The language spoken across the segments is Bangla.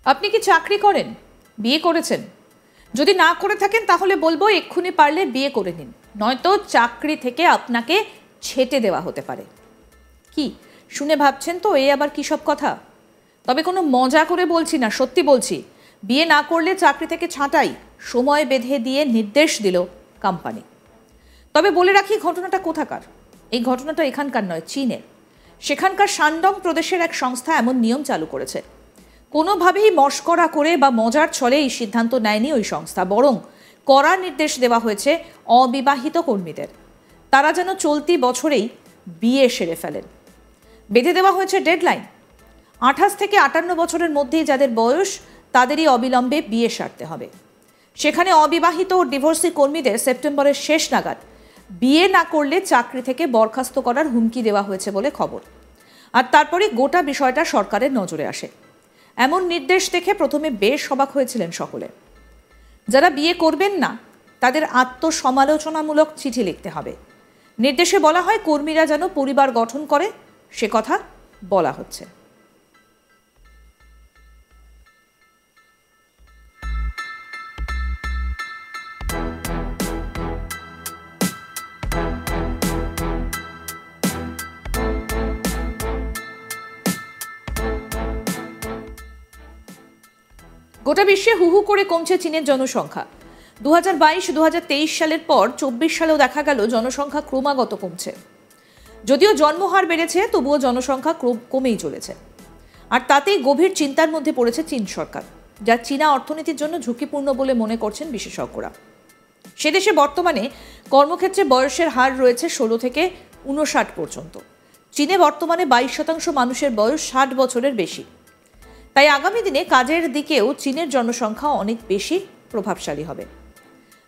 আপনি কি চাকরি করেন, বিয়ে করেছেন? যদি না করে থাকেন তাহলে বলবো এক্ষুনি পারলে বিয়ে করে নিন, নয়তো চাকরি থেকে আপনাকে ছেঁটে দেওয়া হতে পারে। কি শুনে ভাবছেন তো এই আবার কী সব কথা? তবে কোনো মজা করে বলছি না, সত্যি বলছি। বিয়ে না করলে চাকরি থেকে ছাঁটাই সময় বেঁধে দিয়ে নির্দেশ দিল কোম্পানি। তবে বলে রাখি ঘটনাটা কোথাকার। এই ঘটনাটা এখানকার নয়, চীনের। সেখানকার শানডং প্রদেশের এক সংস্থা এমন নিয়ম চালু করেছে। কোনোভাবেই মশকরা করে বা মজার ছলে এই সিদ্ধান্ত নেয়নি ওই সংস্থা, বরং কড়া নির্দেশ দেওয়া হয়েছে অবিবাহিত কর্মীদের। তারা যেন চলতি বছরেই বিয়ে সেরে ফেলেন। বেঁধে দেওয়া হয়েছে ডেডলাইন। 28 থেকে 58 বছরের মধ্যেই যাদের বয়স তাদেরই অবিলম্বে বিয়ে সারতে হবে। সেখানে অবিবাহিত ও ডিভোর্সি কর্মীদের সেপ্টেম্বরের শেষ নাগাদ বিয়ে না করলে চাকরি থেকে বরখাস্ত করার হুমকি দেওয়া হয়েছে বলে খবর। আর তারপরে গোটা বিষয়টা সরকারের নজরে আসে। এমন নির্দেশ দেখে প্রথমে বেশ অবাক হয়েছিলেন সকলে। যারা বিয়ে করবেন না তাদের আত্মসমালোচনামূলক চিঠি লিখতে হবে। নির্দেশে বলা হয় কর্মীরা যেন পরিবার গঠন করে, সে কথা বলা হচ্ছে। গোটা বিশ্বে হু হু করে কমছে চীনের জনসংখ্যা। 2022-2023 সালের পর 24 সালেও দেখা গেল জনসংখ্যা ক্রমাগত কমছে। যদিও জন্মহার বেড়েছে, তবুও জনসংখ্যা কমেই চলেছে। আর তাতেই গভীর চিন্তার মধ্যে পড়েছে চীন সরকার, যা চীনা অর্থনীতির জন্য ঝুঁকিপূর্ণ বলে মনে করছেন বিশেষজ্ঞরা। সে দেশে বর্তমানে কর্মক্ষেত্রে বয়সের হার রয়েছে 16 থেকে 59 পর্যন্ত। চীনে বর্তমানে 22% মানুষের বয়স 60 বছরের বেশি। তাই আগামী দিনে কাজের দিকেও চীনের জনসংখ্যা অনেক বেশি প্রভাবশালী হবে।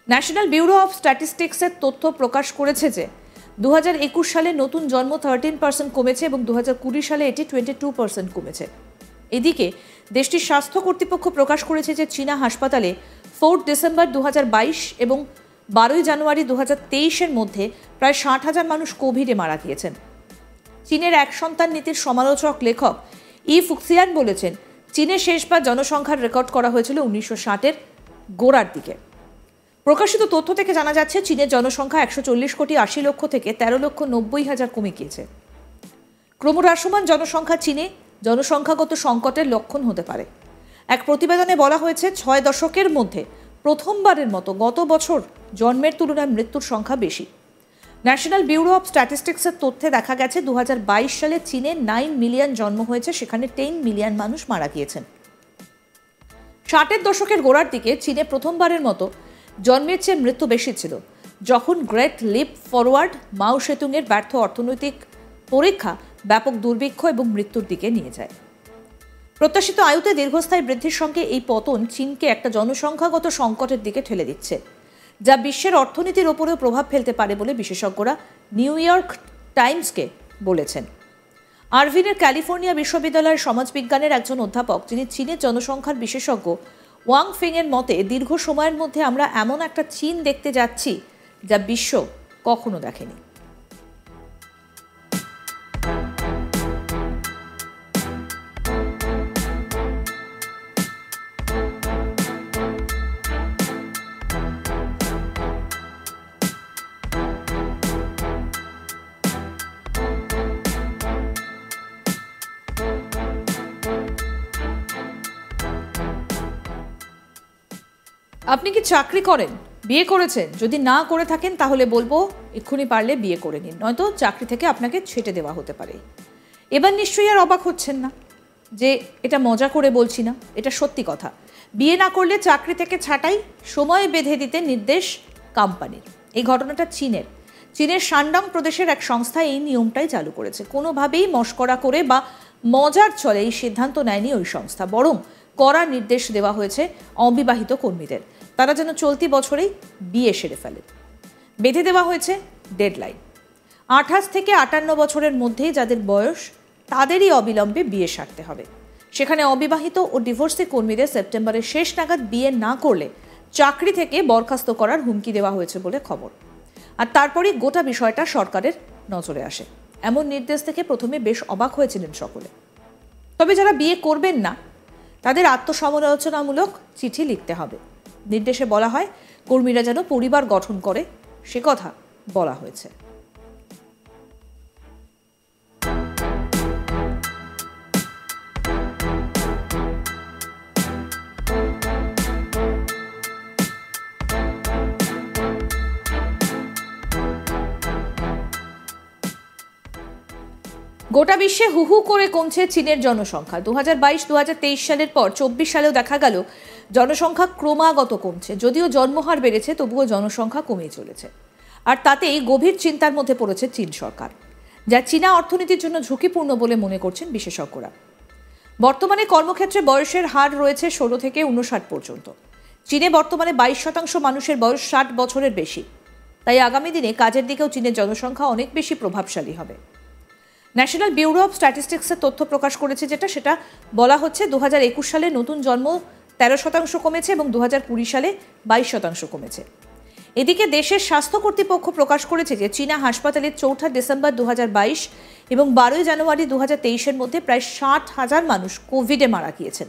ন্যাশনাল ব্যুরো অফ স্ট্যাটিস্টিক্সের তথ্য প্রকাশ করেছে যে 2021 সালে নতুন জন্ম 13% কমেছে এবং 2020 সালে এটি 22% কমেছে। এদিকে দেশটির স্বাস্থ্য কর্তৃপক্ষ প্রকাশ করেছে যে চীনা হাসপাতালে 4 ডিসেম্বর 2022 এবং 12 জানুয়ারি 2023-এর মধ্যে প্রায় 60,000 মানুষ কোভিডে মারা গিয়েছেন। চীনের এক সন্তান নীতির সমালোচক লেখক ই ফুক্সিয়ান বলেছেন, চীনে শেষবার জনসংখ্যার রেকর্ড করা হয়েছিল 1960-এর গোড়ার দিকে। প্রকাশিত তথ্য থেকে জানা যাচ্ছে চীনের জনসংখ্যা 140 কোটি 80 লক্ষ থেকে 13 লক্ষ 90 হাজার কমে গিয়েছে। ক্রমহ্রাসমান জনসংখ্যা চীনে জনসংখ্যাগত সংকটের লক্ষণ হতে পারে। এক প্রতিবেদনে বলা হয়েছে 6 দশকের মধ্যে প্রথমবারের মতো গত বছর জন্মের তুলনায় মৃত্যুর সংখ্যা বেশি। ন্যাশনাল ব্যুরো অফ স্ট্যাটিস্টিক্সের তথ্যে দেখা গেছে 2022 সালে চীনে 9 মিলিয়ন জন্ম হয়েছে, সেখানে 10 মিলিয়ন মানুষ মারা গিয়েছেন। 60-এর দশকের গোড়ার দিকে চীনে প্রথমবারের মতো জন্মের চেয়ে মৃত্যু বেশি ছিল, যখন গ্রেট লিপ ফরওয়ার্ড মাও সেতুংয়ের ব্যর্থ অর্থনৈতিক পরীক্ষা ব্যাপক দুর্ভিক্ষ এবং মৃত্যুর দিকে নিয়ে যায়। প্রত্যাশিত আয়ুতে দীর্ঘস্থায়ী বৃদ্ধির সঙ্গে এই পতন চীনকে একটা জনসংখ্যাগত সংকটের দিকে ঠেলে দিচ্ছে, যা বিশ্বের অর্থনীতির ওপরেও প্রভাব ফেলতে পারে বলে বিশেষজ্ঞরা নিউ ইয়র্ক টাইমসকে বলেছেন। আরভিনের ক্যালিফোর্নিয়া বিশ্ববিদ্যালয়ের সমাজবিজ্ঞানের একজন অধ্যাপক, যিনি চীনের জনসংখ্যার বিশেষজ্ঞ, ওয়াং ফিংয়ের মতে দীর্ঘ সময়ের মধ্যে আমরা এমন একটা চীন দেখতে যাচ্ছি যা বিশ্ব কখনো দেখেনি। আপনি কি চাকরি করেন, বিয়ে করেছেন? যদি না করে থাকেন তাহলে বলবো এক্ষুনি পারলে বিয়ে করে নিন, নয়তো চাকরি থেকে আপনাকে ছেঁটে দেওয়া হতে পারে। এবার নিশ্চয়ই আর অবাক হচ্ছেন না যে এটা মজা করে বলছি না, এটা সত্যি কথা। বিয়ে না করলে চাকরি থেকে ছাঁটাই সময় বেঁধে দিতে নির্দেশ কোম্পানির। এই ঘটনাটা চীনের শানডং প্রদেশের এক সংস্থা এই নিয়মটাই চালু করেছে। কোনোভাবেই মশকরা করে বা মজার ছলে এই সিদ্ধান্ত নেয়নি ওই সংস্থা, বরং কড়া নির্দেশ দেওয়া হয়েছে অবিবাহিত কর্মীদের। তারা যেন চলতি বছরেই বিয়ে সেরে ফেলেন। বেঁধে দেওয়া হয়েছে ডেডলাইন। 28 থেকে 58 বছরের মধ্যেই যাদের বয়স তাদেরই অবিলম্বে বিয়ে সারতে হবে। সেখানে অবিবাহিত ও ডিভোর্সি কর্মীদের সেপ্টেম্বরের শেষ নাগাদ বিয়ে না করলে চাকরি থেকে বরখাস্ত করার হুমকি দেওয়া হয়েছে বলে খবর। আর তারপরেই গোটা বিষয়টা সরকারের নজরে আসে। এমন নির্দেশ থেকে প্রথমে বেশ অবাক হয়েছিলেন সকলে। তবে যারা বিয়ে করবেন না তাদের আত্মসমালোচনামূলক চিঠি লিখতে হবে। নির্দেশে বলা হয় কর্মীরা যেন পরিবার গঠন করে, সে কথা বলা হয়েছে। গোটা বিশ্বে হু হু করে কমছে চীনের জনসংখ্যা। 2022-2023 সালের পর 24 সালেও দেখা গেল জনসংখ্যা ক্রমাগত কমছে। যদিও জন্মহার বেড়েছে, তবুও জনসংখ্যা কমে চলেছে। আর তাতেই গভীর চিন্তার মধ্যে পড়েছে চীন সরকার, যা চীনা অর্থনীতির জন্য ঝুঁকিপূর্ণ বলে মনে করছেন বিশেষজ্ঞরা। বর্তমানে কর্মক্ষেত্রে বয়সের হার রয়েছে 16 থেকে 59 পর্যন্ত। চীনে বর্তমানে 22% মানুষের বয়স 60 বছরের বেশি। তাই আগামী দিনে কাজের দিকেও চীনের জনসংখ্যা অনেক বেশি প্রভাবশালী হবে। ন্যাশনাল ব্যুরো অফ স্ট্যাটিস্টিক্সের তথ্য প্রকাশ করেছে, সেটা বলা হচ্ছে 2021 সালে নতুন জন্ম 13% কমেছে এবং 2020 সালে 22% কমেছে। এদিকে দেশের স্বাস্থ্য কর্তৃপক্ষ প্রকাশ করেছে যে চীনা হাসপাতালে 4 ডিসেম্বর 2022 এবং 12 জানুয়ারি 2023-এর মধ্যে প্রায় 60,000 মানুষ কোভিডে মারা গিয়েছেন।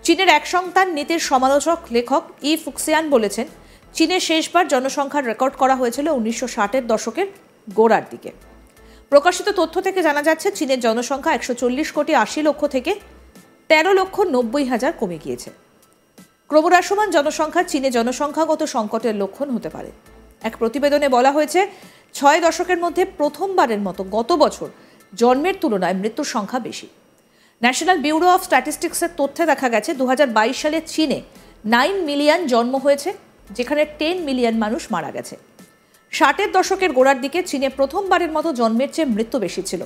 চীনের এক সন্তান নীতির সমালোচক লেখক ই ফুক্সিয়ান বলেছেন, চীনের শেষবার জনসংখ্যার রেকর্ড করা হয়েছিল 1960-এর দশকের গোড়ার দিকে। প্রকাশিত তথ্য থেকে জানা যাচ্ছে চীনের জনসংখ্যা 140 কোটি 80 লক্ষ থেকে 13 লক্ষ 90 হাজার কমে গিয়েছে। ক্রমহ্রাসমান জনসংখ্যা চীনে জনসংখ্যাগত সংকটের লক্ষণ হতে পারে। এক প্রতিবেদনে বলা হয়েছে 6 দশকের মধ্যে প্রথমবারের মতো গত বছর জন্মের তুলনায় মৃত্যুর সংখ্যা বেশি। ন্যাশনাল ব্যুরো অফ স্ট্যাটিস্টিক্সের তথ্যে দেখা গেছে 2022 সালে চীনে 9 মিলিয়ন জন্ম হয়েছে, যেখানে 10 মিলিয়ন মানুষ মারা গেছে। 60-এর দশকের গোড়ার দিকে চীনে প্রথমবারের মতো জন্মের চেয়ে মৃত্যু বেশি ছিল,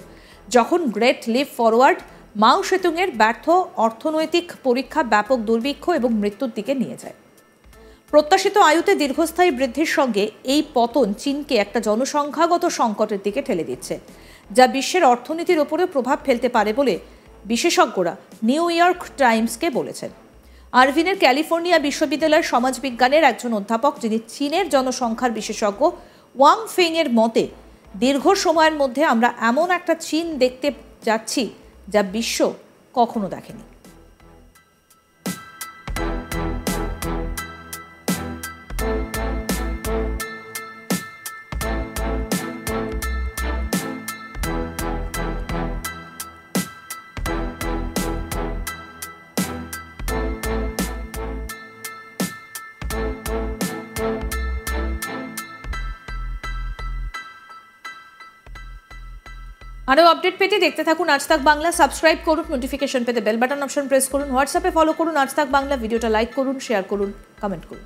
যখন গ্রেট লিপ ফরওয়ার্ড মাও সেতুংয়ের ব্যর্থ অর্থনৈতিক পরীক্ষা ব্যাপক দুর্ভিক্ষ এবং মৃত্যুর দিকে নিয়ে যায়। প্রত্যাশিত আয়ুতে দীর্ঘস্থায়ী বৃদ্ধির সঙ্গে এই পতন চীনকে একটা জনসংখ্যাগত সংকটের দিকে ঠেলে দিচ্ছে, যা বিশ্বের অর্থনীতির ওপরে প্রভাব ফেলতে পারে বলে বিশেষজ্ঞরা নিউ ইয়র্ক টাইমসকে বলেছেন। আরভিনের ক্যালিফোর্নিয়া বিশ্ববিদ্যালয়ের সমাজবিজ্ঞানের একজন অধ্যাপক, যিনি চীনের জনসংখ্যার বিশেষজ্ঞ, ওয়াং ফেং এর মতে দীর্ঘ সময়ের মধ্যে আমরা এমন একটা চীন দেখতে যাচ্ছি যা বিশ্ব কখনো দেখেনি। আরও আপডেট পেতে দেখতে থাকুন আজ তাক বাংলা। সাবস্ক্রাইব করুন, নোটিফিকেশন পেতে বেল বাটন অপশন প্রেস করুন, হোয়াটসঅ্যাপে ফলো করুন আজ তাক বাংলা। ভিডিওটা লাইক করুন, শেয়ার করুন, কমেন্ট করুন।